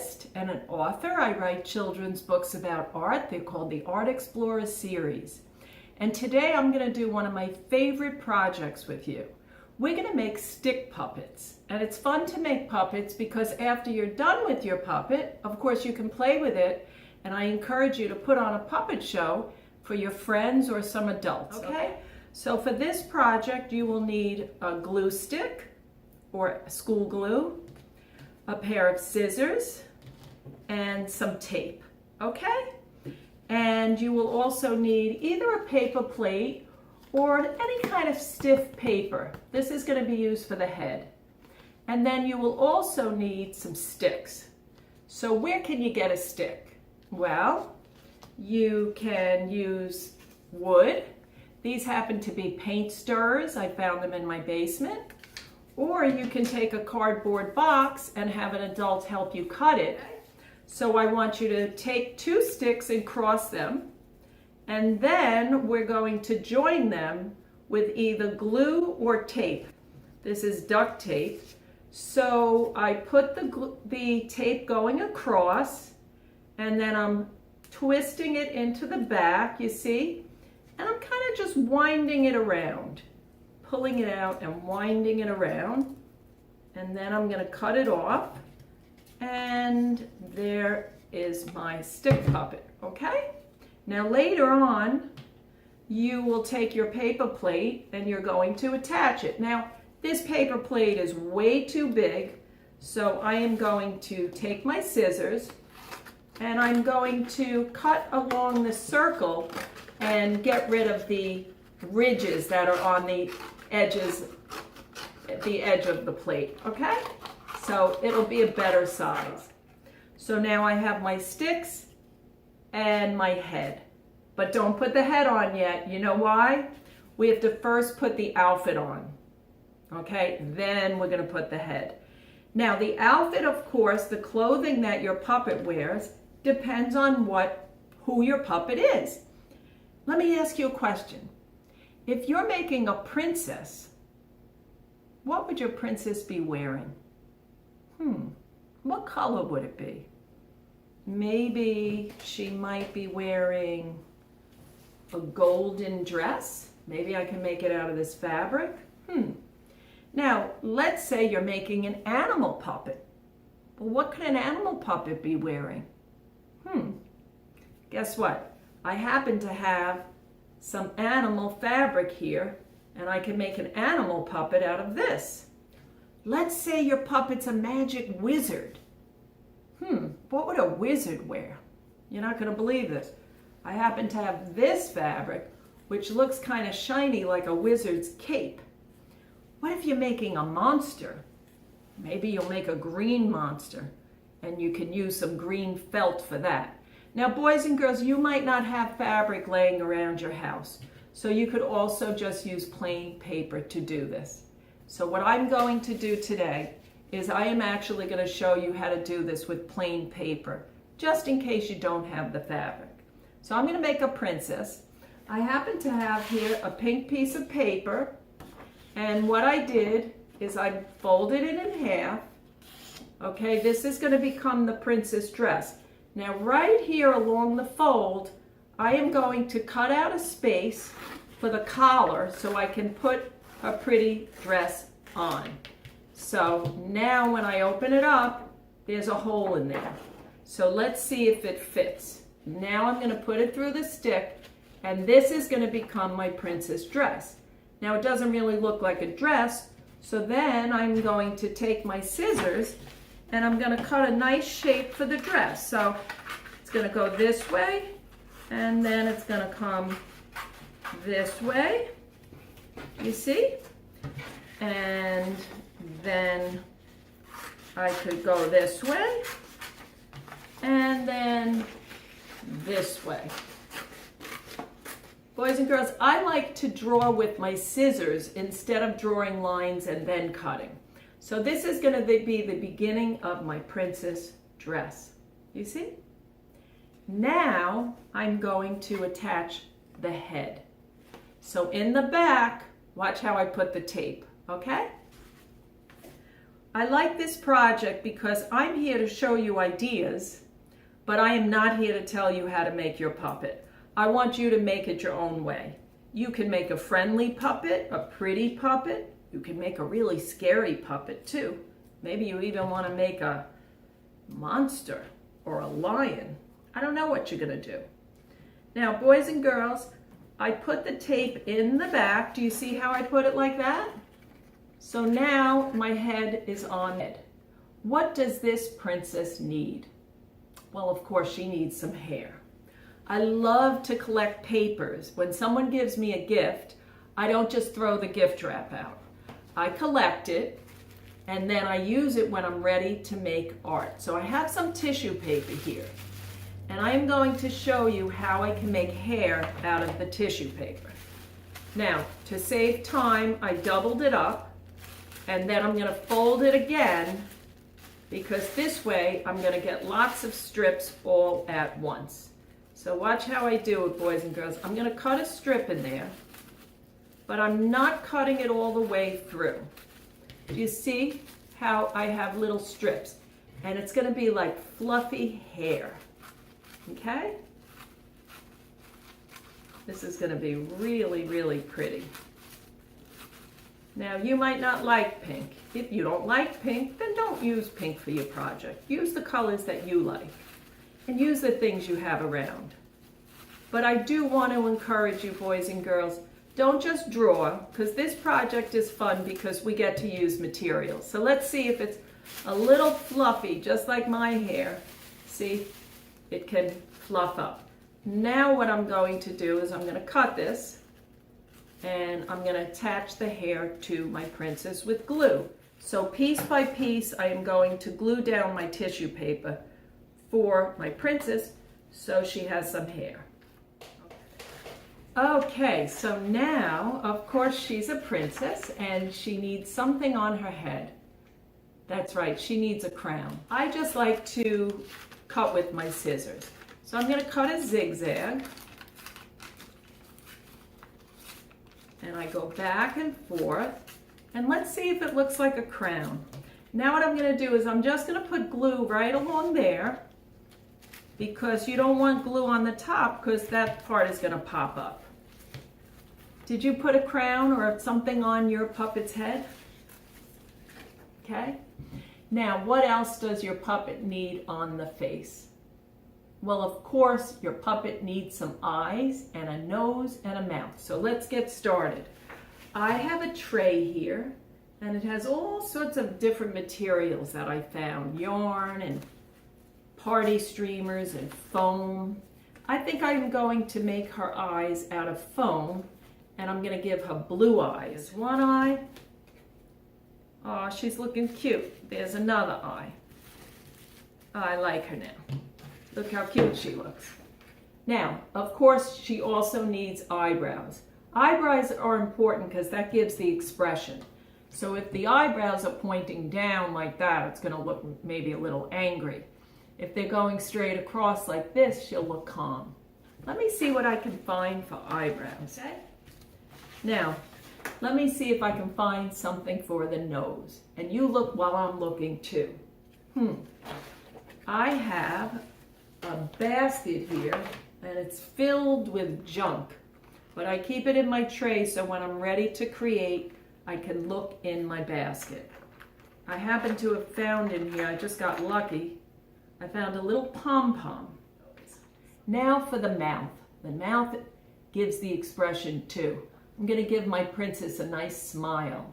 artist and an author. I write children's books about art. They're called the Art Explorer series. And today I'm going to do one of my favorite projects with you. We're going to make stick puppets. And it's fun to make puppets because after you're done with your puppet, of course you can play with it. And I encourage you to put on a puppet show for your friends or some adults, okay? So for this project, you will need a glue stick or school glue, a pair of scissors, and some tape, okay? And you will also need either a paper plate or any kind of stiff paper. This is going to be used for the head. And then you will also need some sticks. So where can you get a stick? Well, you can use wood. These happen to be paint stirrers. I found them in my basement. Or you can take a cardboard box and have an adult help you cut it. So I want you to take 2 sticks and cross them. And then we're going to join them with either glue or tape. This is duct tape. So I put the tape going across, and then I'm twisting it into the back, you see? And I'm kind of just winding it around, pulling it out and winding it around. And then I'm going to cut it off. And there is my stick puppet, okay? Now later on, you will take your paper plate and you're going to attach it. Now, this paper plate is way too big, so I am going to take my scissors and I'm going to cut along the circle and get rid of the ridges that are on the edges, at the edge of the plate, okay? So it'll be a better size. So now I have my sticks and my head. But don't put the head on yet. You know why? We have to first put the outfit on. Okay? Then we're going to put the head. Now the outfit, of course, the clothing that your puppet wears depends on who your puppet is. Let me ask you a question. If you're making a princess, what would your princess be wearing? What color would it be? Maybe she might be wearing a golden dress. Maybe I can make it out of this fabric. Now, let's say you're making an animal puppet. Well, what could an animal puppet be wearing? Guess what? I happen to have some animal fabric here, and I can make an animal puppet out of this. Let's say your puppet's a magic wizard. What would a wizard wear? You're not going to believe this. I happen to have this fabric, which looks kind of shiny like a wizard's cape. What if you're making a monster? Maybe you'll make a green monster, and you can use some green felt for that. Now, boys and girls, you might not have fabric laying around your house, so you could also just use plain paper to do this. So what I'm going to do today is I am actually going to show you how to do this with plain paper, just in case you don't have the fabric. So I'm going to make a princess. I happen to have here a pink piece of paper, and what I did is I folded it in half. Okay, this is going to become the princess dress. Now right here along the fold, I am going to cut out a space for the collar so I can put a pretty dress on. So now when I open it up, there's a hole in there. So let's see if it fits. Now I'm going to put it through the stick, and this is going to become my princess dress. Now it doesn't really look like a dress, so then I'm going to take my scissors and I'm going to cut a nice shape for the dress. So it's going to go this way, and then it's going to come this way, you see? And then I could go this way, and then this way. Boys and girls, I like to draw with my scissors instead of drawing lines and then cutting. So this is going to be the beginning of my princess dress. You see? Now I'm going to attach the head. So in the back, watch how I put the tape, okay? I like this project because I'm here to show you ideas, but I am not here to tell you how to make your puppet. I want you to make it your own way. You can make a friendly puppet, a pretty puppet. You can make a really scary puppet too. Maybe you even want to make a monster or a lion. I don't know what you're going to do. Now, boys and girls, I put the tape in the back. Do you see how I put it like that? So now my head is on it. What does this princess need? Well, of course, she needs some hair. I love to collect papers. When someone gives me a gift, I don't just throw the gift wrap out. I collect it, and then I use it when I'm ready to make art. So I have some tissue paper here, and I am going to show you how I can make hair out of the tissue paper. Now, to save time, I doubled it up, and then I'm going to fold it again, because this way I'm going to get lots of strips all at once. So watch how I do it, boys and girls. I'm going to cut a strip in there, but I'm not cutting it all the way through. Do you see how I have little strips? And it's going to be like fluffy hair. Okay? This is going to be really, really pretty. Now, you might not like pink. If you don't like pink, then don't use pink for your project. Use the colors that you like, and use the things you have around. But I do want to encourage you, boys and girls, don't just draw, because this project is fun because we get to use materials. So let's see if it's a little fluffy, just like my hair. See, it can fluff up. Now what I'm going to do is I'm going to cut this, and I'm going to attach the hair to my princess with glue. So piece by piece, I am going to glue down my tissue paper for my princess so she has some hair. Okay, so now, of course, she's a princess and she needs something on her head. That's right, she needs a crown. I just like to cut with my scissors. So I'm going to cut a zigzag. And I go back and forth, and let's see if it looks like a crown. Now what I'm going to do is I'm just going to put glue right along there, because you don't want glue on the top because that part is going to pop up. Did you put a crown or something on your puppet's head? Okay. Now what else does your puppet need on the face? Well, of course, your puppet needs some eyes and a nose and a mouth. So let's get started. I have a tray here, and it has all sorts of different materials that I found. Yarn and party streamers and foam. I think I'm going to make her eyes out of foam, and I'm going to give her blue eyes. One eye. Oh, she's looking cute. There's another eye. I like her now. Look how cute she looks. Now, of course, she also needs eyebrows. Eyebrows are important because that gives the expression. So if the eyebrows are pointing down like that, it's going to look maybe a little angry. If they're going straight across like this, she'll look calm. Let me see what I can find for eyebrows. Okay? Now, let me see if I can find something for the nose. And you look while I'm looking too. I have a basket here, and it's filled with junk, but I keep it in my tray so when I'm ready to create, I can look in my basket. I happen to have found in here, I just got lucky, I found a little pom-pom. Now for the mouth. The mouth gives the expression too. I'm going to give my princess a nice smile.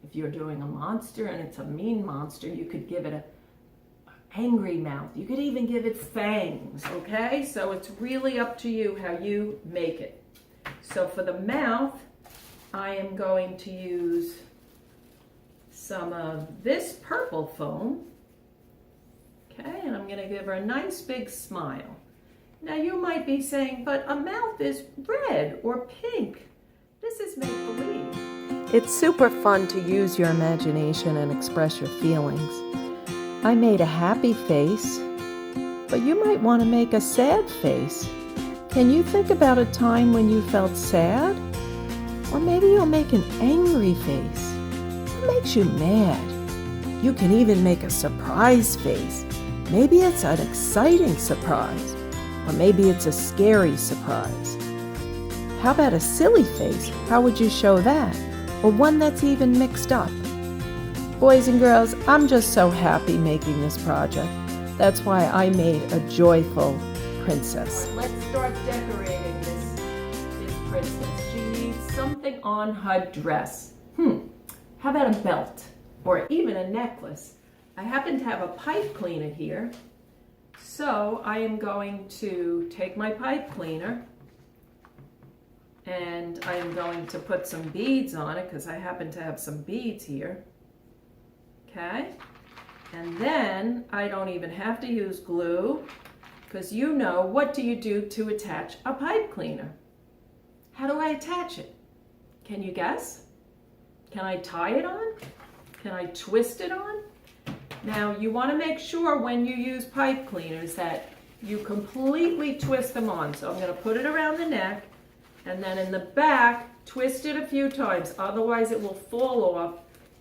If you're doing a monster and it's a mean monster, you could give it a angry mouth. You could even give it fangs, okay? So it's really up to you how you make it. So for the mouth, I am going to use some of this purple foam, okay? And I'm going to give her a nice big smile. Now you might be saying, but a mouth is red or pink. This is make-believe. It's super fun to use your imagination and express your feelings. I made a happy face, but you might want to make a sad face. Can you think about a time when you felt sad? Or maybe you'll make an angry face. What makes you mad? You can even make a surprise face. Maybe it's an exciting surprise, or maybe it's a scary surprise. How about a silly face? How would you show that? Or one that's even mixed up? Boys and girls, I'm just so happy making this project. That's why I made a joyful princess. Let's start decorating this princess. She needs something on her dress. How about a belt or even a necklace? I happen to have a pipe cleaner here, so I am going to take my pipe cleaner and I am going to put some beads on it because I happen to have some beads here. Okay, and then I don't even have to use glue because you know, what do you do to attach a pipe cleaner? How do I attach it? Can you guess? Can I tie it on? Can I twist it on? Now you want to make sure when you use pipe cleaners that you completely twist them on. So I'm going to put it around the neck and then in the back twist it a few times, otherwise it will fall off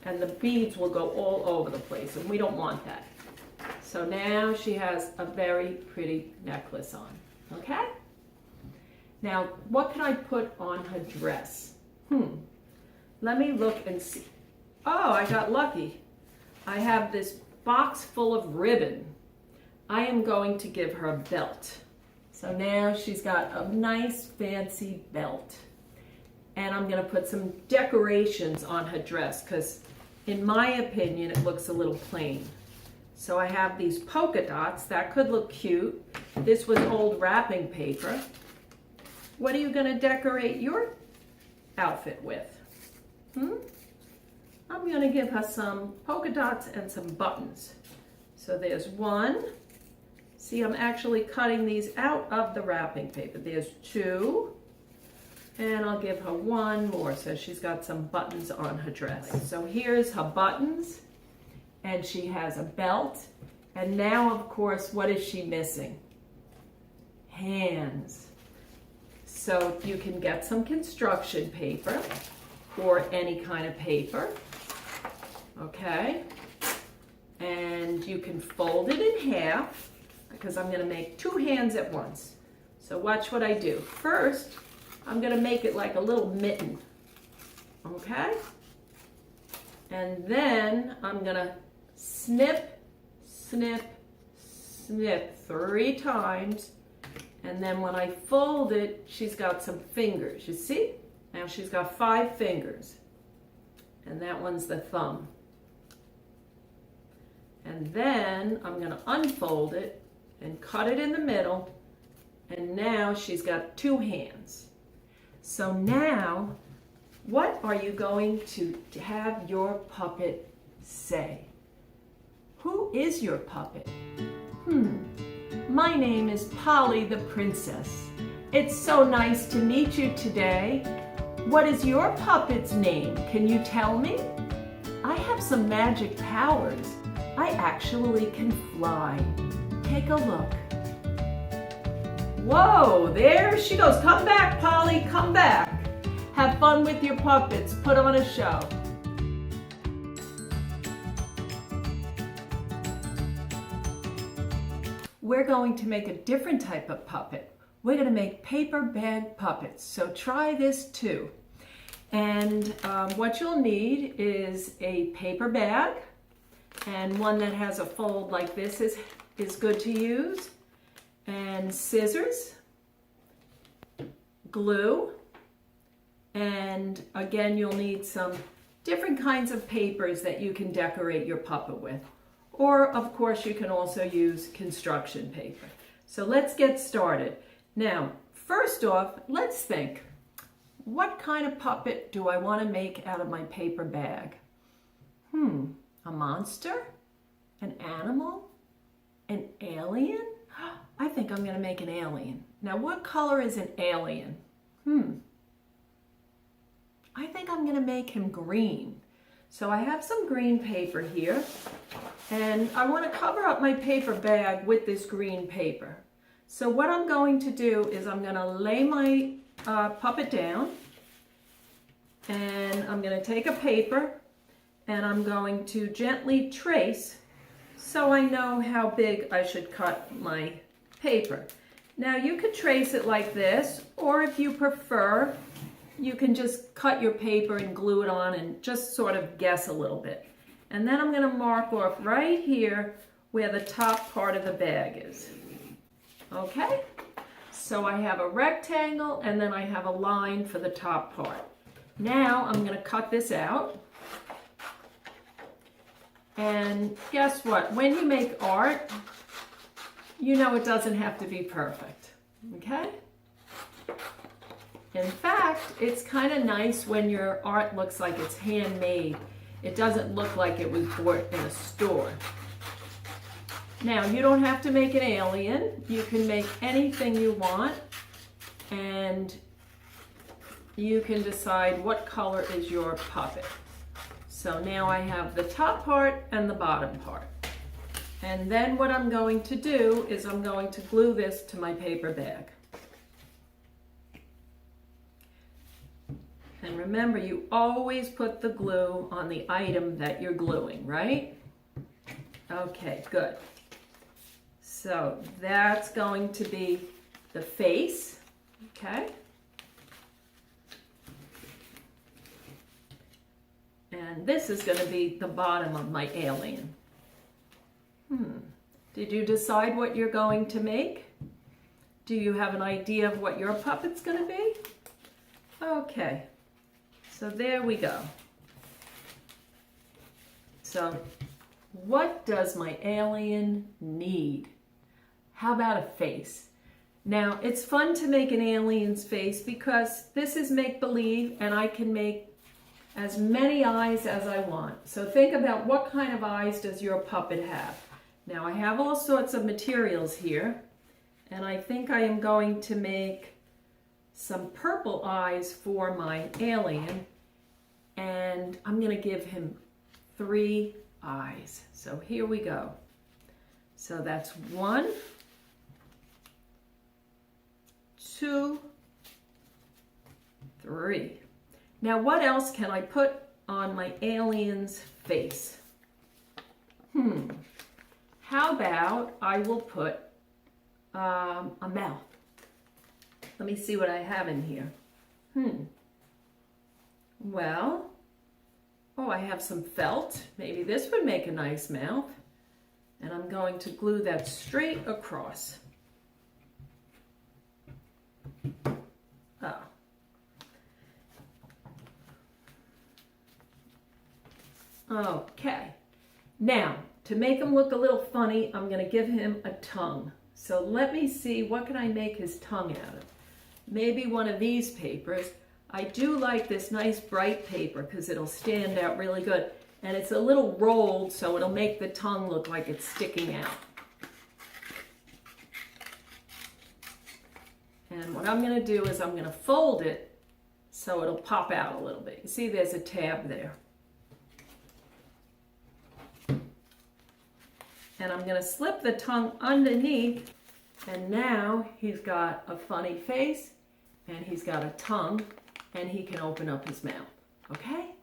and the beads will go all over the place, and we don't want that. So now she has a very pretty necklace on, okay? Now, what can I put on her dress? Let me look and see. Oh, I got lucky. I have this box full of ribbon. I am going to give her a belt. So now she's got a nice fancy belt. And I'm gonna put some decorations on her dress because in my opinion, it looks a little plain. So I have these polka dots. That could look cute. This was old wrapping paper. What are you going to decorate your outfit with? I'm going to give her some polka dots and some buttons. So there's one. See, I'm actually cutting these out of the wrapping paper. There's two. And I'll give her one more, so she's got some buttons on her dress. So here's her buttons, and she has a belt. And now, of course, what is she missing? Hands. So you can get some construction paper or any kind of paper, okay? And you can fold it in half because I'm gonna make two hands at once. So watch what I do. First, I'm going to make it like a little mitten, okay? And then I'm going to snip, snip, snip 3 times. And then when I fold it, she's got some fingers, you see? Now she's got 5 fingers. And that one's the thumb. And then I'm going to unfold it and cut it in the middle. And now she's got 2 hands. So now, what are you going to have your puppet say? Who is your puppet? My name is Polly the Princess. It's so nice to meet you today. What is your puppet's name? Can you tell me? I have some magic powers. I actually can fly. Take a look. Whoa, there she goes. Come back, Polly, come back. Have fun with your puppets. Put on a show. We're going to make a different type of puppet. We're going to make paper bag puppets. So try this too. And what you'll need is a paper bag, and one that has a fold like this is good to use. And scissors, glue, and again you'll need some different kinds of papers that you can decorate your puppet with. Or of course you can also use construction paper. So let's get started. Now, first off, let's think. What kind of puppet do I want to make out of my paper bag? A monster? An animal? An alien? I think I'm going to make an alien. Now, what color is an alien? I think I'm going to make him green. So I have some green paper here, and I want to cover up my paper bag with this green paper. So what I'm going to do is I'm going to lay my puppet down, and I'm going to take a paper, and I'm going to gently trace so I know how big I should cut my paper. Now you could trace it like this, or if you prefer, you can just cut your paper and glue it on and just sort of guess a little bit. And then I'm going to mark off right here where the top part of the bag is. Okay? So I have a rectangle and then I have a line for the top part. Now I'm going to cut this out. And guess what? When you make art, you know it doesn't have to be perfect. Okay? In fact, it's kind of nice when your art looks like it's handmade. It doesn't look like it was bought in a store. Now, you don't have to make an alien. You can make anything you want, and you can decide what color is your puppet. So now I have the top part and the bottom part. And then what I'm going to do is I'm going to glue this to my paper bag. And remember, you always put the glue on the item that you're gluing, right? Okay, good. So that's going to be the face, okay? And this is going to be the bottom of my alien. Did you decide what you're going to make? Do you have an idea of what your puppet's going to be? Okay, so there we go. So what does my alien need? How about a face? Now, it's fun to make an alien's face because this is make-believe and I can make as many eyes as I want. So think about what kind of eyes does your puppet have. Now I have all sorts of materials here, and I think I am going to make some purple eyes for my alien, and I'm going to give him 3 eyes. So here we go. So that's 1, 2, 3. Now what else can I put on my alien's face? How about I will put a mouth. Let me see what I have in here. Well, I have some felt. Maybe this would make a nice mouth. And I'm going to glue that straight across. Okay. Now, to make him look a little funny, I'm going to give him a tongue. So let me see, what can I make his tongue out of? Maybe one of these papers. I do like this nice bright paper because it'll stand out really good. And it's a little rolled, so it'll make the tongue look like it's sticking out. And what I'm going to do is I'm going to fold it so it'll pop out a little bit. You see there's a tab there. And I'm going to slip the tongue underneath, and now he's got a funny face, and he's got a tongue, and he can open up his mouth, okay?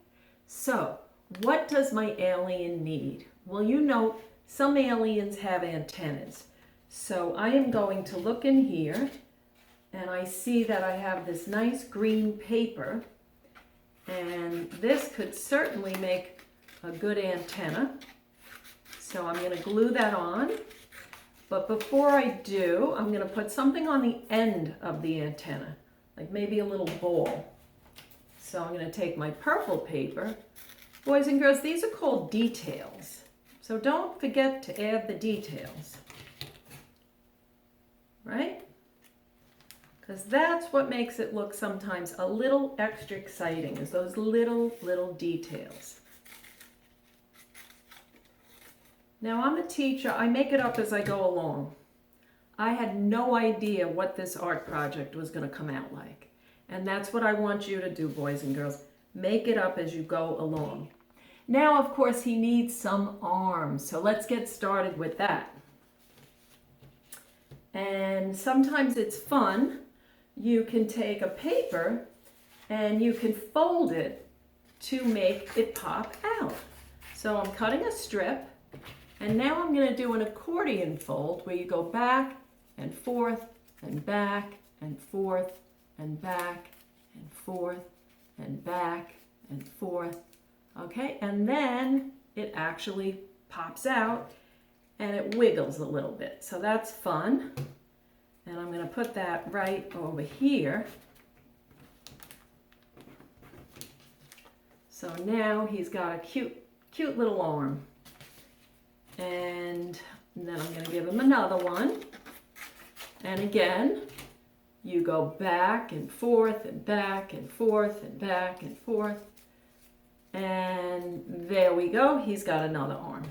So, what does my alien need? Well, you know, some aliens have antennas. So I am going to look in here, and I see that I have this nice green paper, and this could certainly make a good antenna. So I'm going to glue that on, but before I do, I'm going to put something on the end of the antenna, like maybe a little ball. So I'm going to take my purple paper. Boys and girls, these are called details, so don't forget to add the details, right? Because that's what makes it look sometimes a little extra exciting, is those little details. Now, I'm a teacher. I make it up as I go along. I had no idea what this art project was going to come out like. And that's what I want you to do, boys and girls. Make it up as you go along. Now, of course, he needs some arms. So let's get started with that. And sometimes it's fun. You can take a paper and you can fold it to make it pop out. So I'm cutting a strip, and now I'm going to do an accordion fold where you go back and forth and back and forth and back and forth and back and forth. Okay, and then it actually pops out and it wiggles a little bit. So that's fun. And I'm going to put that right over here. So now he's got a cute little arm. And then I'm going to give him another one. And again, you go back and forth and back and forth and back and forth. And there we go. He's got another arm.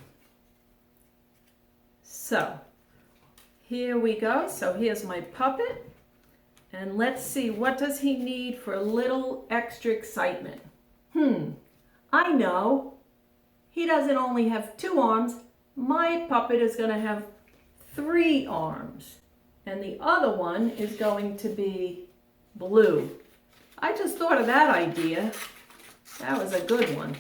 So here we go. So here's my puppet. And let's see, what does he need for a little extra excitement? I know. He doesn't only have 2 arms. My puppet is going to have 3 arms. And the other one is going to be blue. I just thought of that idea. That was a good one.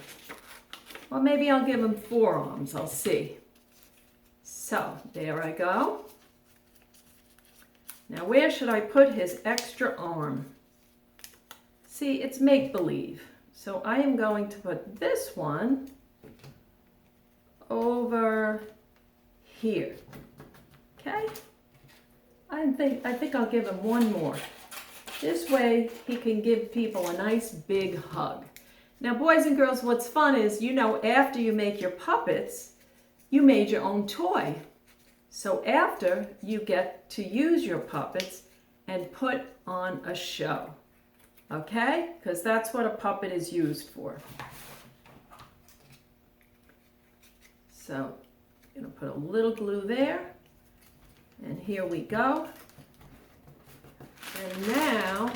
Well, maybe I'll give him 4 arms. I'll see. So, there I go. Now, where should I put his extra arm? See, it's make-believe. So I am going to put this one over here. Okay? I think I'll give him 1 more. This way he can give people a nice big hug. Now, boys and girls, what's fun is, you know, after you make your puppets, you made your own toy. So after, you get to use your puppets and put on a show. Okay? Because that's what a puppet is used for. So, I'm going to put a little glue there. And here we go. And now,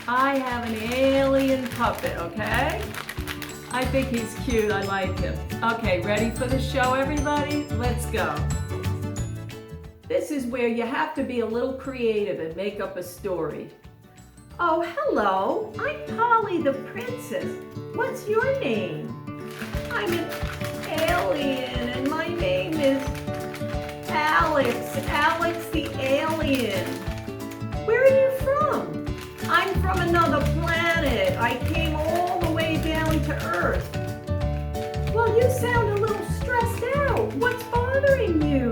I have an alien puppet, okay? I think he's cute. I like him. Okay, ready for the show, everybody? Let's go. This is where you have to be a little creative and make up a story. Oh, hello. I'm Polly the princess. What's your name? I'm an alien, and my name is Alex. Alex the alien. Where are you from? I'm from another planet. I came all the way down to Earth. Well, you sound a little stressed out. What's bothering you?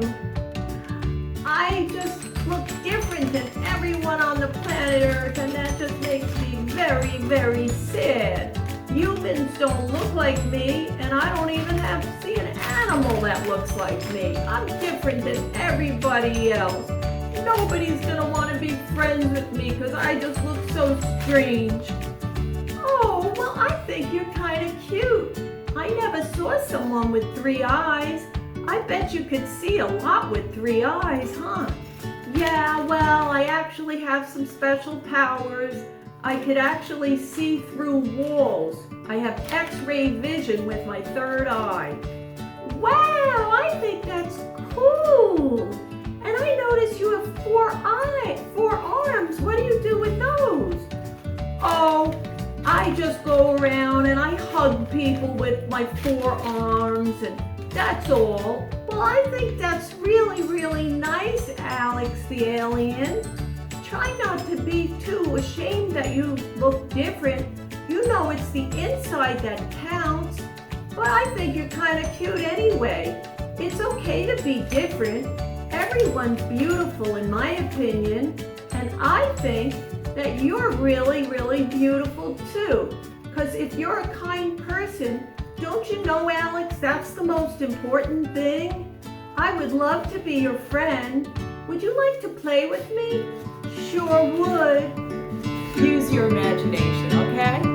I just look different than everyone on the planet Earth, and that just makes me very, very sad. Humans don't look like me, and I don't even see an animal that looks like me. I'm different than everybody else. Nobody's gonna want to be friends with me because I just look so strange. Oh, well, I think you're kind of cute. I never saw someone with 3 eyes. I bet you could see a lot with 3 eyes, huh? Yeah, well, I actually have some special powers. I could actually see through walls. I have X-ray vision with my 3rd eye. Wow, I think that's cool. And I notice you have 4 arms. What do you do with those? Oh, I just go around and I hug people with my 4 arms, and that's all. Well, I think that's really, really nice, Alex the alien. Try not to be too ashamed that you look different. You know it's the inside that counts. But I think you're kind of cute anyway. It's okay to be different. Everyone's beautiful in my opinion. And I think that you're really, really beautiful too. Because if you're a kind person, don't you know, Alex, that's the most important thing? I would love to be your friend. Would you like to play with me? Sure would. Use your imagination, okay?